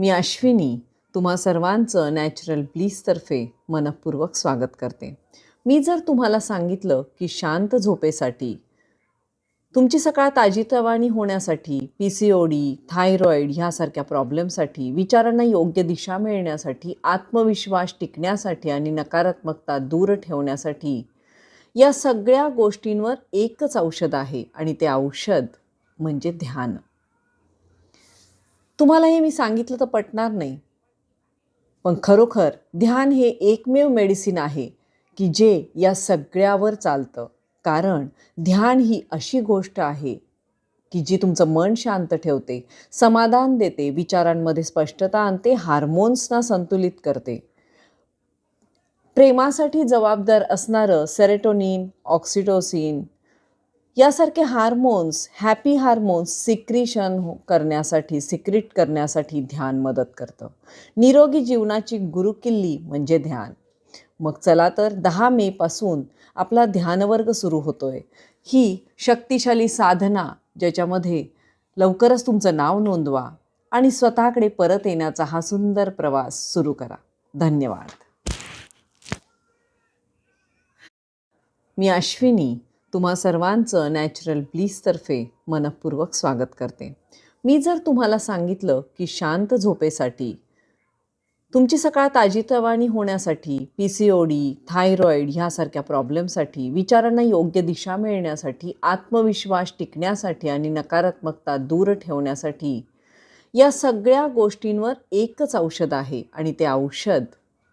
मी अश्विनी तुम्हा सर्वांचं नॅचरल ब्लीसतर्फे मनपूर्वक स्वागत करते. मी जर तुम्हाला सांगितलं की शांत झोपेसाठी, तुमची सकाळ ताजीतवानी होण्यासाठी, PCOD, थायरॉईड ह्यासारख्या प्रॉब्लेमसाठी, विचारांना योग्य दिशा मिळण्यासाठी, आत्मविश्वास टिकण्यासाठी आणि नकारात्मकता दूर ठेवण्यासाठी, या सगळ्या गोष्टींवर एकच औषध आहे आणि ते औषध म्हणजे ध्यान. तुम्हाला हे मी सांगितलं तर पटणार नाही, पण खरोखर ध्यान हे एकमेव मेडिसिन आहे की जे या सगळ्यावर चालतं. कारण ध्यान ही अशी गोष्ट आहे की जी तुमचं मन शांत ठेवते, समाधान देते, विचारांमध्ये स्पष्टता आणते, हार्मोन्सना संतुलित करते. प्रेमासाठी जबाबदार असणारं सेरोटोनिन, ऑक्सिटोसिन यासारखे हार्मोन्स, हॅपी हार्मोन्स सिक्रीट करण्यासाठी ध्यान मदत करतं. निरोगी जीवनाची गुरुकिल्ली म्हणजे ध्यान. मग चला तर 10 मेपासून आपला ध्यानवर्ग सुरू होतोय. ही शक्तिशाली साधना ज्याच्यामध्ये लवकरच तुमचं नाव नोंदवा आणि स्वतःकडे परत येण्याचा हा सुंदर प्रवास सुरू करा. धन्यवाद. मी अश्विनी तुम्हा सर्वांचं नॅचरल ब्लीसतर्फे मनपूर्वक स्वागत करते. मी जर तुम्हाला सांगितलं की शांत झोपेसाठी, तुमची सकाळ ताजीतवानी होण्यासाठी, PCOD, थायरॉईड ह्यासारख्या प्रॉब्लेमसाठी, विचारांना योग्य दिशा मिळण्यासाठी, आत्मविश्वास टिकण्यासाठी आणि नकारात्मकता दूर ठेवण्यासाठी, या सगळ्या गोष्टींवर एकच औषध आहे आणि ते औषध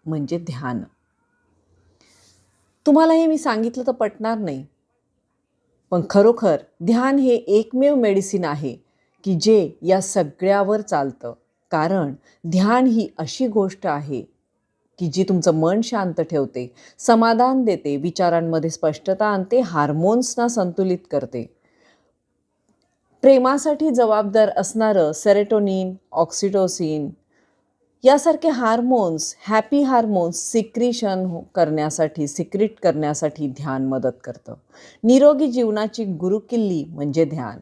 म्हणजे ध्यान. तुम्हाला हे मी सांगितलं तर पटणार नाही, पण खरोखर ध्यान हे एकमेव मेडिसिन आहे की जे या सगळ्यावर चालतं. कारण ध्यान ही अशी गोष्ट आहे की जी तुमचं मन शांत ठेवते, समाधान देते, विचारांमध्ये स्पष्टता आणते, हार्मोन्सना संतुलित करते. प्रेमासाठी जबाबदार असणारं सेरोटोनिन, ऑक्सिटोसिन यासारखे हार्मोन्स, हॅपी हार्मोन्स सिक्रीट करण्यासाठी ध्यान मदत करतं. निरोगी जीवनाची गुरुकिल्ली म्हणजे ध्यान.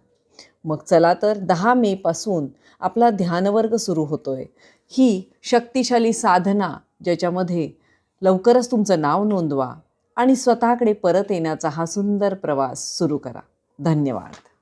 मग चला तर 10 मेपासून आपला ध्यानवर्ग सुरू होतोय. ही शक्तिशाली साधना ज्याच्यामध्ये लवकरच तुमचं नाव नोंदवा आणि स्वतःकडे परत येण्याचा हा सुंदर प्रवास सुरू करा. धन्यवाद.